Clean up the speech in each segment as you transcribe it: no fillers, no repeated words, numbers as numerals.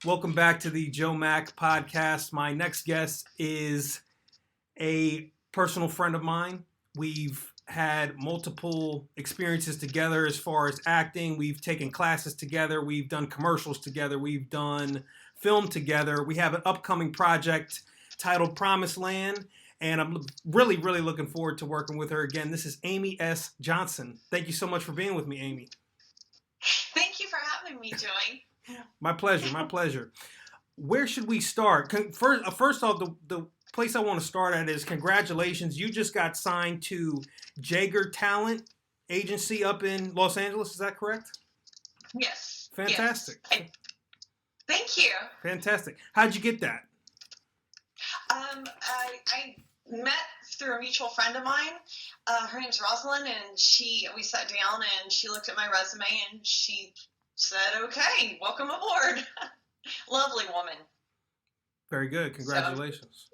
Welcome back to the Joe Mac podcast. My next guest is a personal friend of mine. We've had multiple experiences together as far as acting. We've taken classes together. We've done commercials together. We've done film together. We have an upcoming project titled Promised Land, and I'm really looking forward to working with her again. This is Amy S. Johnson. Thank you so much for being with me, Amy. Thank you for having me, Joey. My pleasure. Where should we start? First off, the place I want to start at is congratulations. You just got signed to Jaeger Talent Agency up in Los Angeles. Is that correct? Yes. Fantastic. Yes. Thank you. Fantastic. How'd you get that? I met through a mutual friend of mine. Her name's Rosalind, and we sat down and she looked at my resume and she said, "Okay, welcome aboard." Lovely woman. Very good. Congratulations.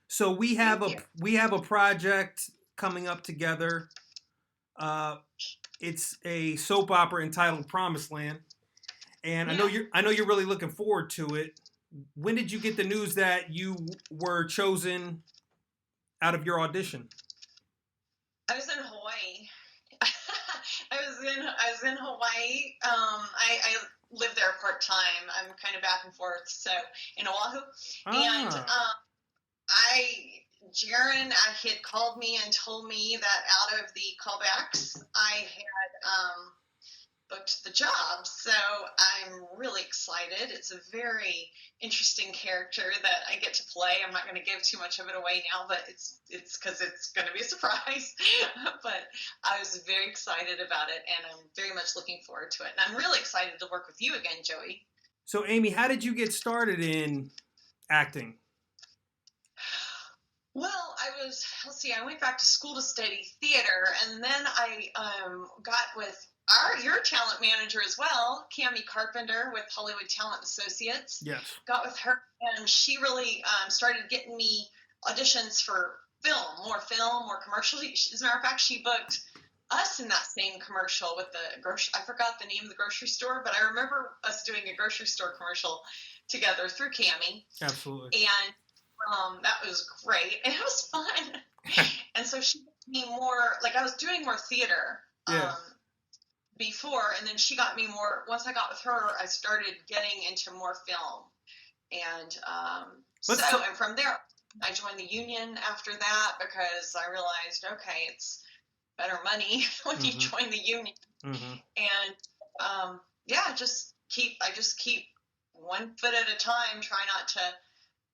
So we have a project coming up together. It's a soap opera entitled Promised Land, and yeah. I know you're really looking forward to it. When did you get the news that you were chosen out of your audition? I was in Hawaii. I was in Hawaii. I live there part-time. I'm kind of back and forth, so in Oahu. And Jaron had called me and told me that out of the callbacks, I had booked the job. So I'm really excited. It's a very interesting character that I get to play. I'm not going to give too much of it away now, but it's because it's going to be a surprise. But I was very excited about it, and I'm very much looking forward to it. And I'm really excited to work with you again, Joey. So, Amy, how did you get started in acting? Well, I went back to school to study theater, and then I got with your talent manager as well, Cammie Carpenter with Hollywood Talent Associates. Yes. Got with her, and she really started getting me auditions for more commercials. As a matter of fact, she booked us in that same commercial with I forgot the name of the grocery store, but I remember us doing a grocery store commercial together through Cammie. Absolutely. And that was great, and it was fun. And so she booked me more, I was doing more theater. Yeah. Before, and then she got me more. Once I got with her, I started getting into more film, and and from there, I joined the union after that because I realized, okay, it's better money when you join the union, and I just keep one foot at a time, try not to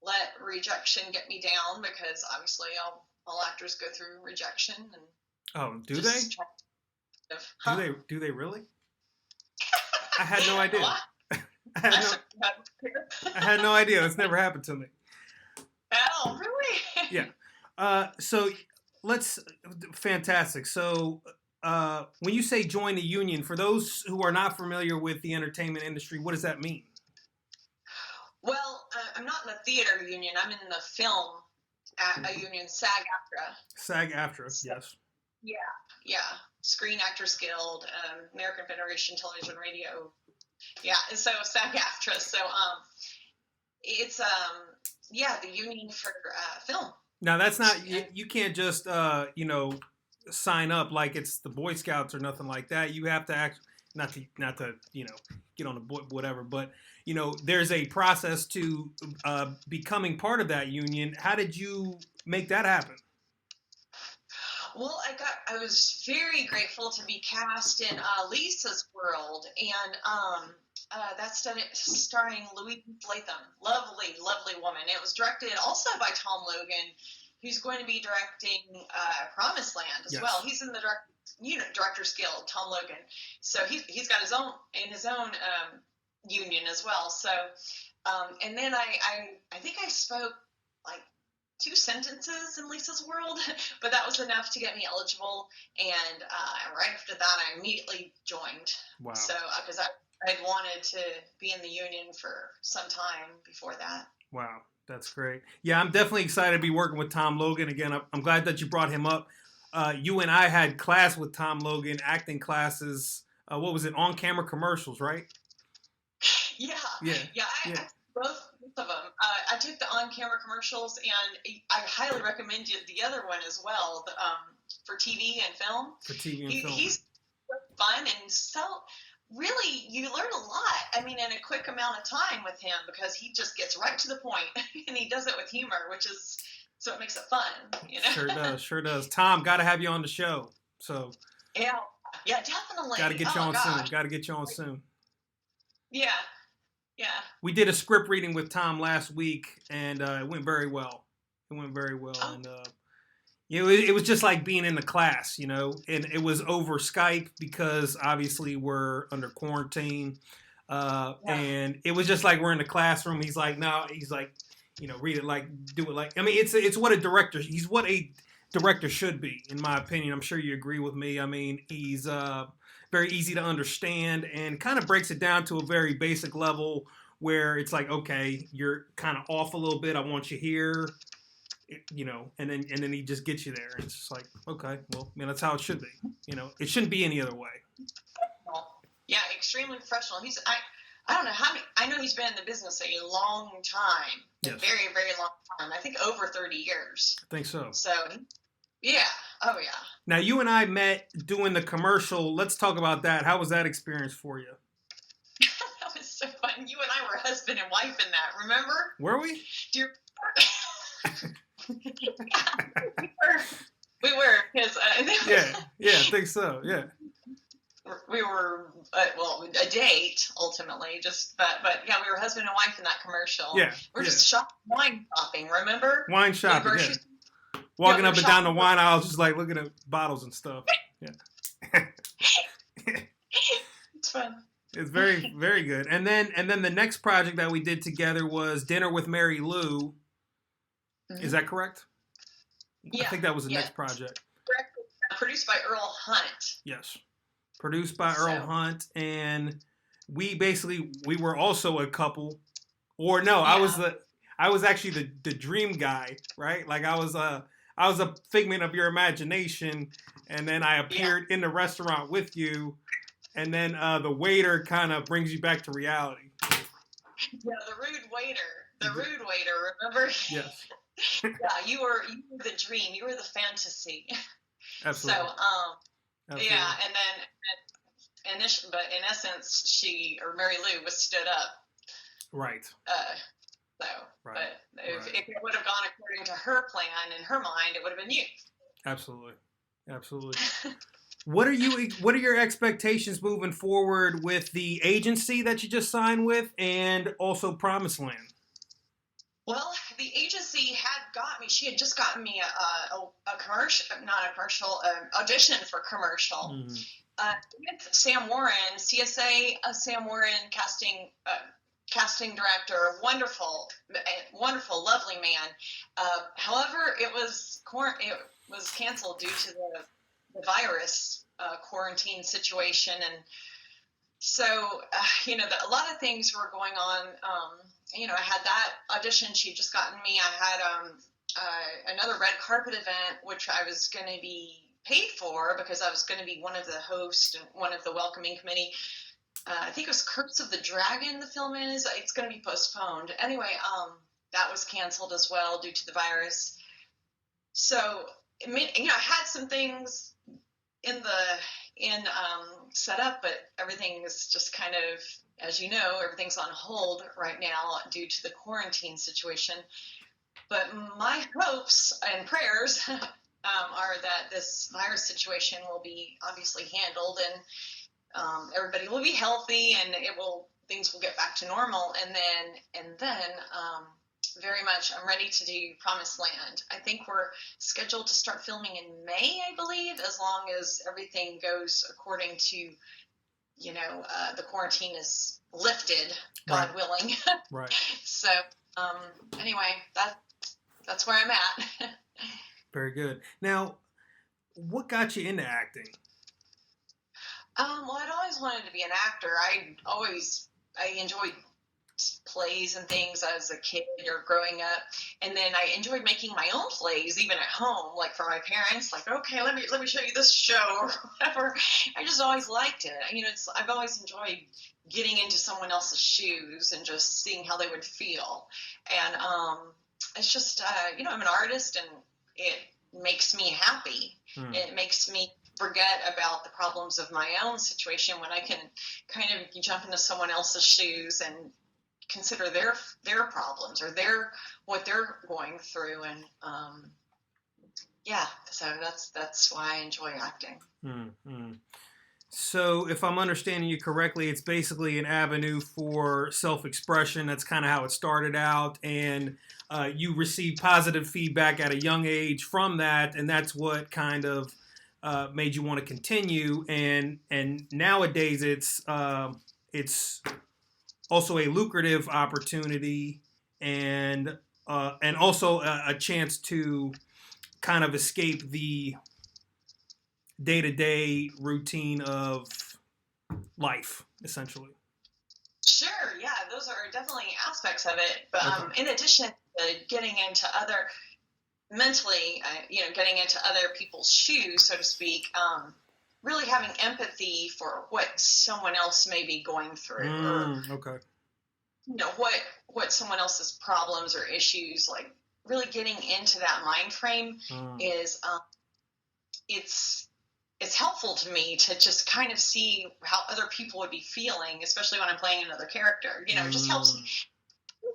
let rejection get me down, because obviously all actors go through rejection. And do they? Do they really? I had no idea. I had no idea. It's never happened to me. Oh, really? Yeah. So fantastic. So when you say join the union, for those who are not familiar with the entertainment industry, what does that mean? Well, I'm not in the theater union. I'm in the film union, SAG-AFTRA. SAG-AFTRA, yes. Yeah. Screen Actors Guild, American Federation Television Radio. Yeah, and so SAG-AFTRA. So it's the union for film. Now that's not you can't just sign up like it's the Boy Scouts or nothing like that. You have to act not to get on the board, whatever, but there's a process to becoming part of that union. How did you make that happen? Well, I was very grateful to be cast in Lisa's World, and that's starring Louise Latham. Lovely woman. It was directed also by Tom Logan, who's going to be directing Promised Land as well. He's in the Directors Guild, Tom Logan. So he's got his own union as well. So and then I think I spoke 2 sentences in Lisa's World, but that was enough to get me eligible. And right after that, I immediately joined. Wow. So because I'd wanted to be in the union for some time before that. Wow, that's great. Yeah, I'm definitely excited to be working with Tom Logan again. I'm glad that you brought him up. You and I had class with Tom Logan, acting classes. What was it? On-camera commercials, right? Yeah, Yeah. yeah. Yeah. I both of them. I took the on-camera commercials, and I highly recommend you the other one as well. For TV and film. For TV and film. He's fun, and so really you learn a lot. I mean, in a quick amount of time with him, because he just gets right to the point, and he does it with humor, which is so it makes it fun. You know. Sure does. Tom, got to have you on the show. So. Yeah. Yeah, definitely. Got to get you on gosh. soon. Got to get you on soon. Yeah. Yeah. We did a script reading with Tom last week, and it went very well. And it was just like being in the class, you know. And it was over Skype because obviously we're under quarantine, and it was just like we're in the classroom. He's like, no, he's like, you know, read it like, do it like. I mean, it's what a director. He's what a director should be, in my opinion. I'm sure you agree with me. I mean, he's very easy to understand and kind of breaks it down to a very basic level where it's like, okay, you're kind of off a little bit. I want you here, you know, and then he just gets you there. And it's just like, okay, well, I mean, that's how it should be. You know, it shouldn't be any other way. Yeah, extremely professional. I don't know how many. I know he's been in the business a long time, yes. A very, very long time. I think over 30 years. I think so. So, yeah. Oh, yeah. Now, you and I met doing the commercial. Let's talk about that. How was that experience for you? That was so fun. You and I were husband and wife in that, remember? Were we? Do you we were, because yeah, I think so. Yeah, we were a date ultimately. But yeah, we were husband and wife in that commercial. Yeah, we're just wine shopping. Remember? Wine shopping. Yeah. Walking up and down the wine aisles, just like looking at bottles and stuff. Yeah. It's fun. It's very, very good. And then the next project that we did together was Dinner with Mary Lou. Mm-hmm. Is that correct? Yeah. I think that was the next project. Correct. Produced by Earl Hunt. Yes. Produced by Earl Hunt. And we were also a couple. Or no, yeah. I was actually the dream guy, right? Like I was a figment of your imagination, and then I appeared in the restaurant with you, and then the waiter kind of brings you back to reality. Yeah, the rude waiter, remember? Yes. Yeah, you were the dream, you were the fantasy. Absolutely. So, Absolutely. yeah, and then, but in essence, Mary Lou was stood up. Right. So, right. But if it would have gone according to her plan in her mind, it would have been you. Absolutely. What are your expectations moving forward with the agency that you just signed with, and also Promised Land? Well, the agency had got me. She had just gotten me a commercial, not a commercial, audition for commercial. Mm-hmm. With Sam Warren, CSA, Sam Warren, casting director, wonderful, lovely man. However, it was canceled due to the virus quarantine situation, and so a lot of things were going on. I had that audition. She'd just gotten me. I had another red carpet event, which I was going to be paid for because I was going to be one of the hosts and one of the welcoming committee. I think it was Curse of the Dragon, the film is. It's going to be postponed. Anyway, that was canceled as well due to the virus. So, I had some things set up, but everything is just kind of, as you know, everything's on hold right now due to the quarantine situation. But my hopes and prayers are that this virus situation will be obviously handled, and everybody will be healthy, and things will get back to normal. And then very much I'm ready to do Promised Land. I think we're scheduled to start filming in May, I believe, as long as everything goes according to, the quarantine is lifted, God willing. Right. So, anyway, that's where I'm at. Very good. Now, what got you into acting? Well, I'd always wanted to be an actor. I enjoyed plays and things as a kid or growing up, and then I enjoyed making my own plays even at home, like for my parents. Like, okay, let me show you this show or whatever. I just always liked it. I've always enjoyed getting into someone else's shoes and just seeing how they would feel. And it's just I'm an artist, and it makes me happy. It makes me forget about the problems of my own situation when I can kind of jump into someone else's shoes and consider their problems or what they're going through. And so that's why I enjoy acting. So if I'm understanding you correctly, it's basically an avenue for self-expression. That's kind of how it started out, and you received positive feedback at a young age from that, and that's what kind of made you want to continue. And nowadays it's also a lucrative opportunity, and also a chance to kind of escape the day-to-day routine of life, essentially. Sure, yeah, those are definitely aspects of it. But in addition to getting into other mentally, getting into other people's shoes, so to speak, really having empathy for what someone else may be going through, or what someone else's problems or issues, like really getting into that mind frame is it's helpful to me to just kind of see how other people would be feeling, especially when I'm playing another character. It just helps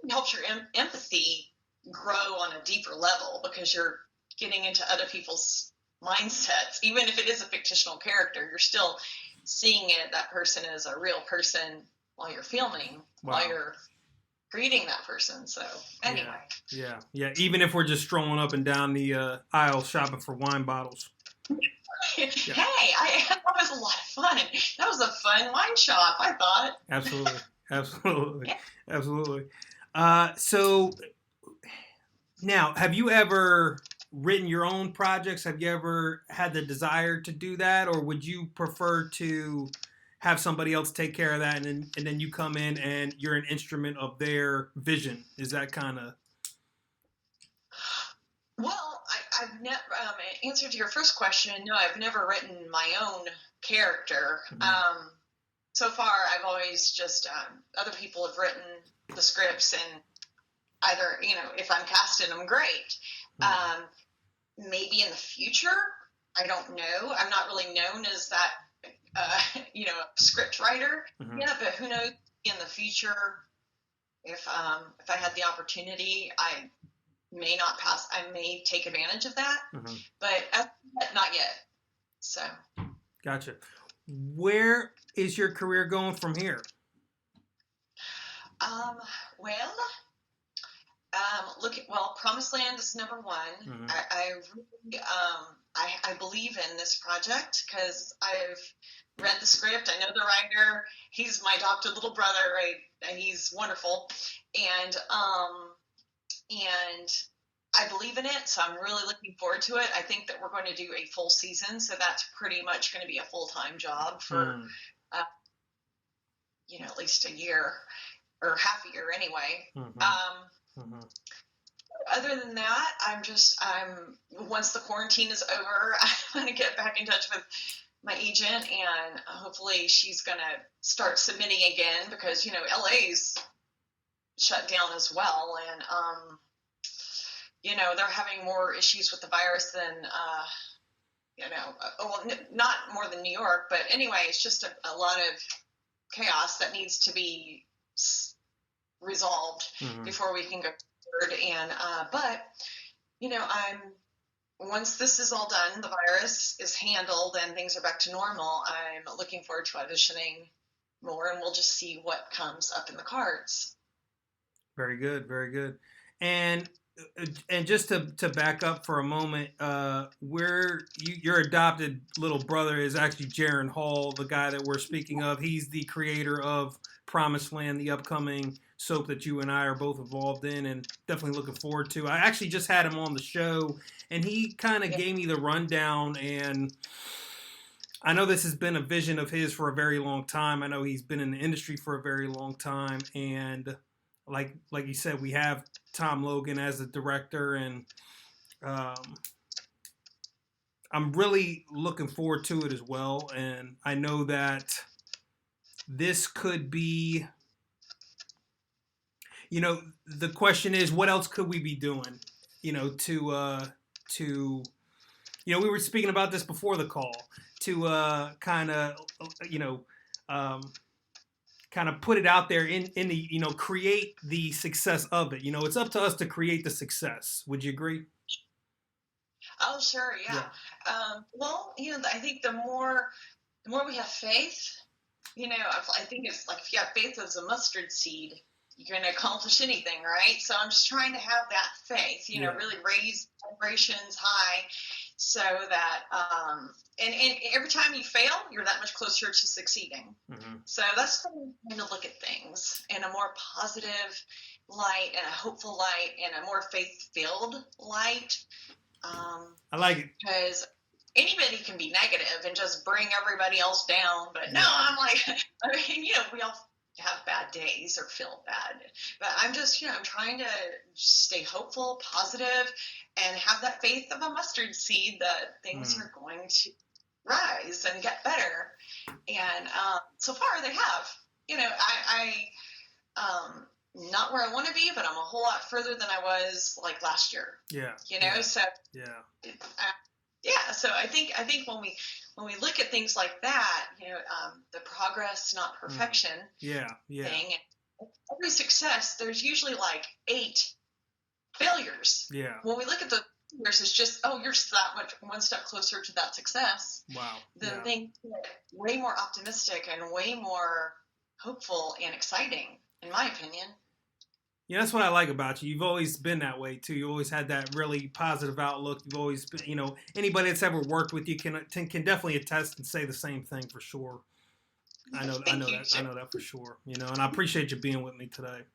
your empathy grow on a deeper level, because you're getting into other people's mindsets. Even if it is a fictional character, you're still seeing that person is a real person while you're filming, while you're creating that person. So anyway. Yeah. Even if we're just strolling up and down the aisle shopping for wine bottles. Hey, that was a lot of fun. That was a fun wine shop, I thought. Absolutely. So now, have you ever written your own projects? Have you ever had the desire to do that, or would you prefer to have somebody else take care of that, and then you come in and you're an instrument of their vision? Is that kind of... Well, I've never, answer to your first question, no, I've never written my own character. So far, I've always just, other people have written the scripts, and either, if I'm casted, I'm great. Maybe in the future, I don't know. I'm not really known as that, script writer. Yeah, but who knows in the future, if I had the opportunity, I may take advantage of that, but not yet. So. Gotcha. Where is your career going from here? Promised Land is number one. I really, I believe in this project because I've read the script. I know the writer. He's my adopted little brother, right? He's wonderful. And I believe in it, so I'm really looking forward to it. I think that we're going to do a full season, so that's pretty much going to be a full-time job for, at least a year or half a year anyway. Other than that, once the quarantine is over, I'm going to get back in touch with my agent, and hopefully she's going to start submitting again, because, LA's shut down as well, and they're having more issues with the virus than not more than New York, but anyway, it's just a lot of chaos that needs to be resolved before we can go forward. And but once this is all done, the virus is handled and things are back to normal, I'm looking forward to auditioning more, and we'll just see what comes up in the cards. Very good, very good. And just to back up for a moment, your adopted little brother is actually Jaron Hall, the guy that we're speaking of. He's the creator of Promised Land, the upcoming soap that you and I are both involved in, and definitely looking forward to. I actually just had him on the show, and he kind of gave me the rundown, and I know this has been a vision of his for a very long time. I know he's been in the industry for a very long time, and like you said, we have Tom Logan as the director, and I'm really looking forward to it as well. And I know that this could be, the question is, what else could we be doing, we were speaking about this before the call, to kind of, kind of put it out there in the, create the success of it. It's up to us to create the success. Would you agree? Oh, sure. Yeah. Well, I think the more we have faith, I think it's like, if you have faith as a mustard seed, you're going to accomplish anything, right? So I'm just trying to have that faith, really raise vibrations high, so that, and every time you fail, you're that much closer to succeeding. Mm-hmm. So that's the way I'm going to look at things, in a more positive light, and a hopeful light, and a more faith-filled light. I like it. Because anybody can be negative and just bring everybody else down. But no, I'm like, we all have bad days or feel bad. But I'm just, I'm trying to stay hopeful, positive, and have that faith of a mustard seed that things are going to rise and get better. And so far they have. Not where I want to be, but I'm a whole lot further than I was like last year. Yeah. So so I think when we look at things like that, the progress, not perfection. Thing. Every success, there's usually like 8 failures. Yeah. When we look at the failures, it's just, you're that much one step closer to that success. Wow. Then things get way more optimistic and way more hopeful and exciting, in my opinion. Yeah, that's what I like about you. You've always been that way too. You always had that really positive outlook. You've always been, anybody that's ever worked with you can definitely attest and say the same thing for sure. I know that for sure. And I appreciate you being with me today.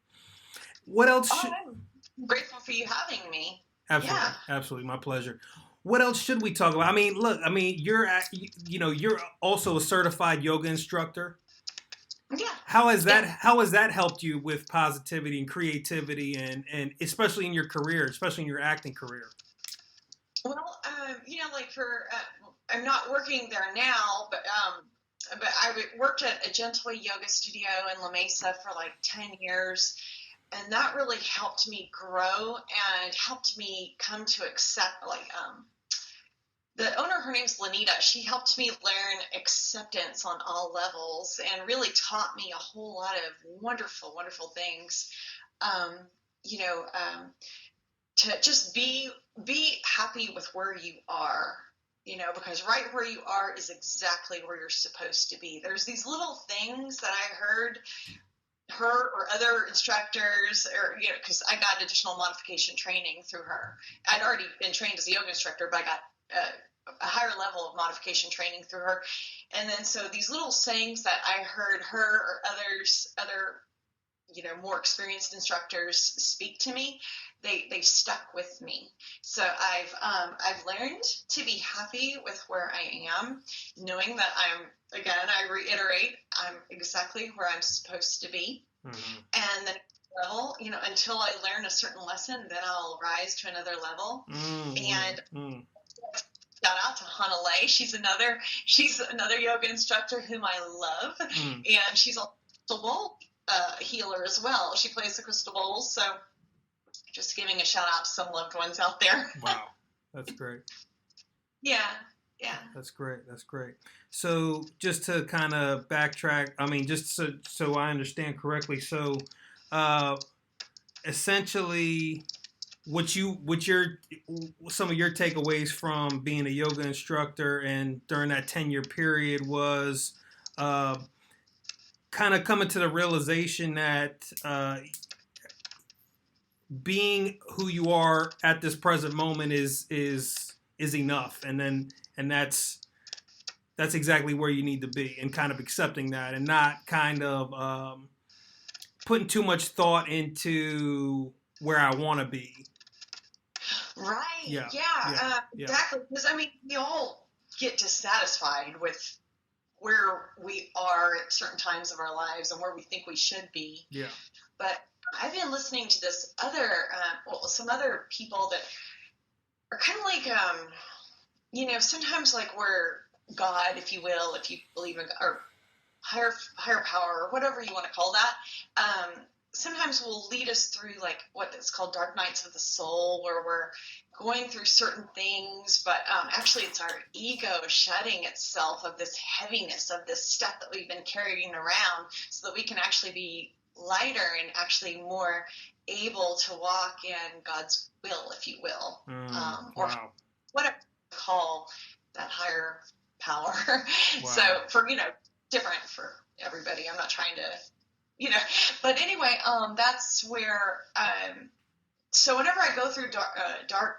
What else? I'm grateful for you having me. Absolutely, absolutely, my pleasure. What else should we talk about? You're also a certified yoga instructor. Yeah. How has that helped you with positivity and creativity, and especially in your career, especially in your acting career? Well, I'm not working there now, but I worked at a Gently yoga studio in La Mesa for like 10 years, and that really helped me grow and helped me come to accept, the owner, her name's Lanita. She helped me learn acceptance on all levels and really taught me a whole lot of wonderful, wonderful things. To just be happy with where you are, because right where you are is exactly where you're supposed to be. There's these little things that I heard her or other instructors, or because I got additional modification training through her. I'd already been trained as a yoga instructor, but I got a higher level of modification training through her. And then so these little sayings that I heard her or other more experienced instructors speak to me, they stuck with me. So I've learned to be happy with where I am, knowing that I reiterate, I'm exactly where I'm supposed to be. Mm-hmm. And then until I learn a certain lesson, then I'll rise to another level. Mm-hmm. And shout out to Hana Lei. She's another yoga instructor whom I love. And she's a crystal bowl healer as well. She plays the crystal bowls. So just giving a shout out to some loved ones out there. Wow. That's great. Yeah. That's great. So just to kind of backtrack, just so I understand correctly. So essentially, some of your takeaways from being a yoga instructor and during that 10-year period was kind of coming to the realization that being who you are at this present moment is enough, and that's exactly where you need to be, and kind of accepting that and not kind of putting too much thought into where I want to be. Right. Yeah. Exactly. Because we all get dissatisfied with where we are at certain times of our lives and where we think we should be. Yeah. But I've been listening to this other, some other people that are kind of like, sometimes like we're God, if you will, if you believe in God, or higher power, or whatever you want to call that. Sometimes will lead us through like what is called dark nights of the soul, where we're going through certain things, but actually it's our ego shedding itself of this heaviness, of this stuff that we've been carrying around, so that we can actually be lighter and actually more able to walk in God's will, if you will, or whatever you call that higher power. So for, different for everybody. I'm not trying to, but anyway, that's where, so whenever I go through dark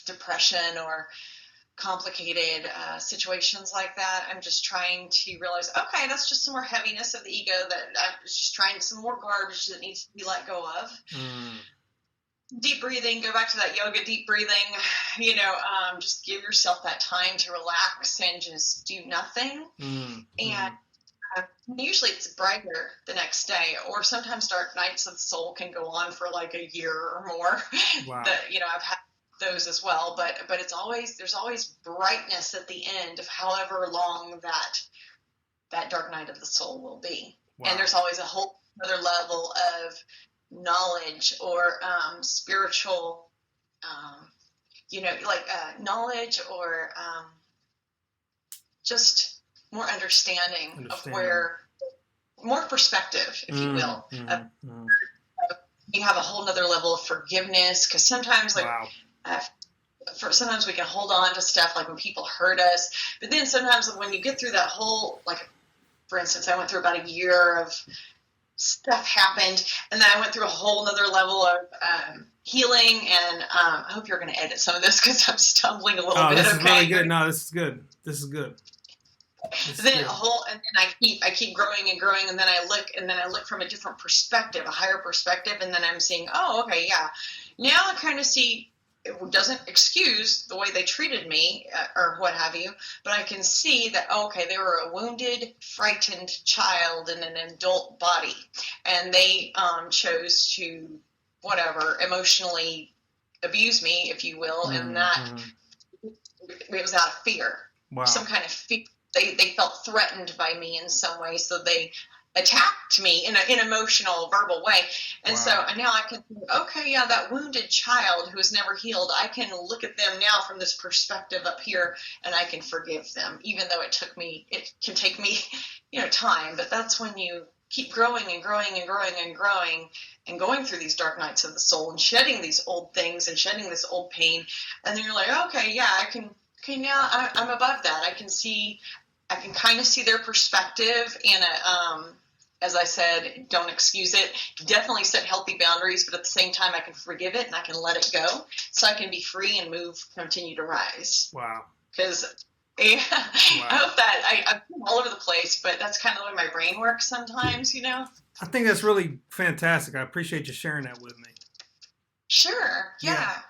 depression or complicated situations like that, I'm just trying to realize, okay, that's just some more heaviness of the ego, that I'm just trying some more garbage that needs to be let go of. Deep breathing, go back to that yoga, deep breathing, just give yourself that time to relax and just do nothing. And usually it's brighter the next day, or sometimes dark nights of the soul can go on for like a year or more. Wow. I've had those as well, but there's always brightness at the end of however long that dark night of the soul will be. Wow. And there's always a whole other level of knowledge or spiritual, knowledge, or just more understanding of where, more perspective, if you will. You have a whole nother level of forgiveness, because sometimes sometimes we can hold on to stuff, like when people hurt us, but then sometimes when you get through that whole, like, for instance, I went through about a year of stuff happened, and then I went through a whole nother level of healing, and I hope you're going to edit some of this, because I'm stumbling a little bit. This is really good. No, this is good. This is good. Then I keep growing and growing, and then I look from a different perspective, a higher perspective, and then I'm seeing, oh, okay, yeah. Now I kind of see, it doesn't excuse the way they treated me or what have you, but I can see that, okay, they were a wounded, frightened child in an adult body, and they chose to, emotionally abuse me, if you will, and that it was out of fear. Wow. Some kind of fear. They felt threatened by me in some way, so they attacked me in an emotional, verbal way. And so now I can think, okay, yeah, that wounded child who has never healed, I can look at them now from this perspective up here, and I can forgive them, even though it can take me, time. But that's when you keep growing and growing and growing and growing, and going through these dark nights of the soul and shedding these old things and shedding this old pain. And then you're like, okay, yeah, now I'm above that. I can kind of see their perspective, and as I said, don't excuse it. Definitely set healthy boundaries, but at the same time, I can forgive it and I can let it go, so I can be free and continue to rise. Wow. Because I hope that I'm all over the place, but that's kind of the way my brain works sometimes, I think that's really fantastic. I appreciate you sharing that with me. Sure. Yeah.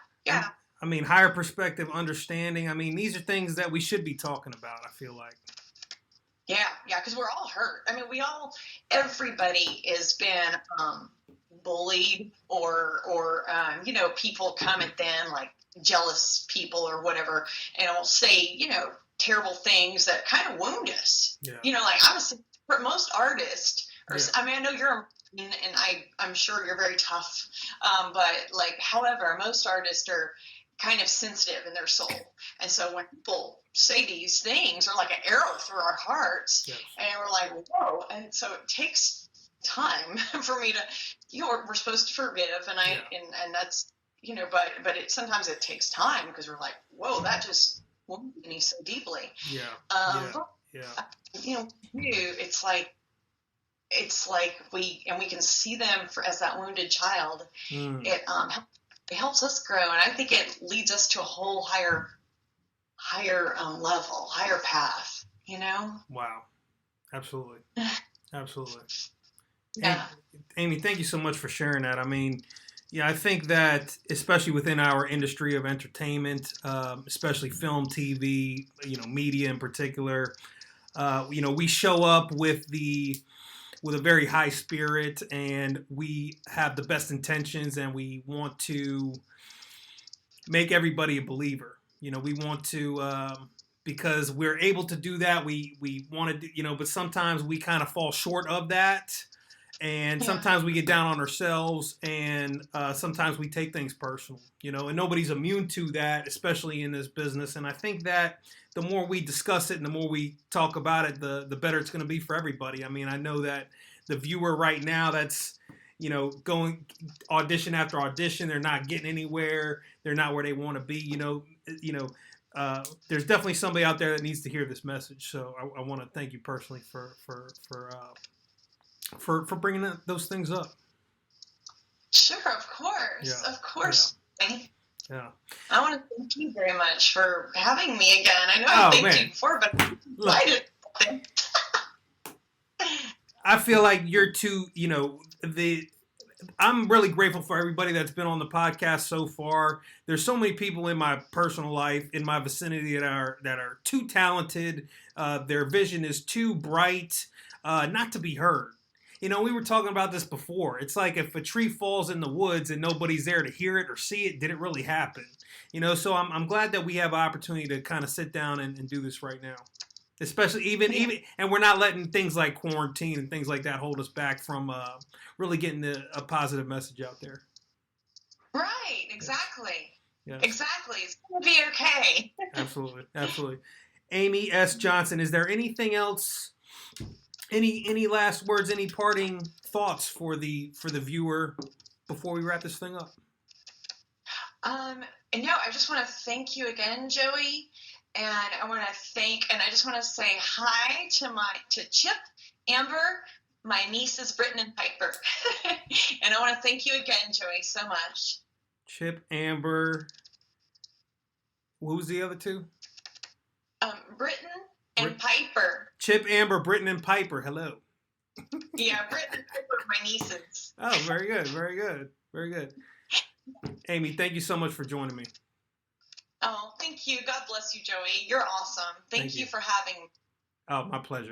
I mean, higher perspective, understanding. I mean, these are things that we should be talking about, I feel like. Yeah, because we're all hurt. I mean, everybody has been bullied or people come at them, like jealous people or whatever, and will say, terrible things that kind of wound us. Yeah. For most artists, I mean, I know you're, and I'm sure you're very tough, but however, most artists are kind of sensitive in their soul. And so when people say these things, they're like an arrow through our hearts. Yes. And we're like, whoa. And so it takes time for me to, we're supposed to forgive. And and that's, but sometimes it takes time, because we're like, whoa, that just wounded me so deeply. It's like we can see them as that wounded child. It helps us grow, and I think it leads us to a whole higher level, higher path. Wow, absolutely. Yeah. Amy, thank you so much for sharing that. I mean, I think that especially within our industry of entertainment, especially film, TV, media in particular, we show up with the with a very high spirit, and we have the best intentions, and we want to make everybody a believer. We want to, because we're able to do that. We want to, but sometimes we kind of fall short of that. And sometimes we get down on ourselves, and sometimes we take things personal, and nobody's immune to that, especially in this business. And I think that the more we discuss it and the more we talk about it, the better it's going to be for everybody. I mean, I know that the viewer right now that's, going audition after audition, they're not getting anywhere. They're not where they want to be. There's definitely somebody out there that needs to hear this message. So I want to thank you personally for bringing those things up. Sure, of course. Yeah. I want to thank you very much for having me again. I know I thanked you before, but I didn't. I feel like you're too, I'm really grateful for everybody that's been on the podcast so far. There's so many people in my personal life, in my vicinity, that are too talented. Their vision is too bright, not to be heard. We were talking about this before. It's like if a tree falls in the woods and nobody's there to hear it or see it, did it really happen? So I'm glad that we have an opportunity to kind of sit down and do this right now. Especially even, and we're not letting things like quarantine and things like that hold us back from really getting a positive message out there. Right, exactly. Yes. Exactly. It's going to be okay. Absolutely. Amy S. Johnson, is there anything else? Any last words, any parting thoughts for the viewer before we wrap this thing up? No, I just want to thank you again, Joey. And I just want to say hi to Chip, Amber, my nieces, Britton and Piper. And I want to thank you again, Joey, so much. Chip, Amber, who's the other two? Britton and Piper. Chip, Amber, Britton, and Piper. Hello. Yeah, Britton and Piper, my nieces. Oh, very good. Amy, thank you so much for joining me. Oh, thank you. God bless you, Joey. You're awesome. Thank you for having me. Oh, my pleasure.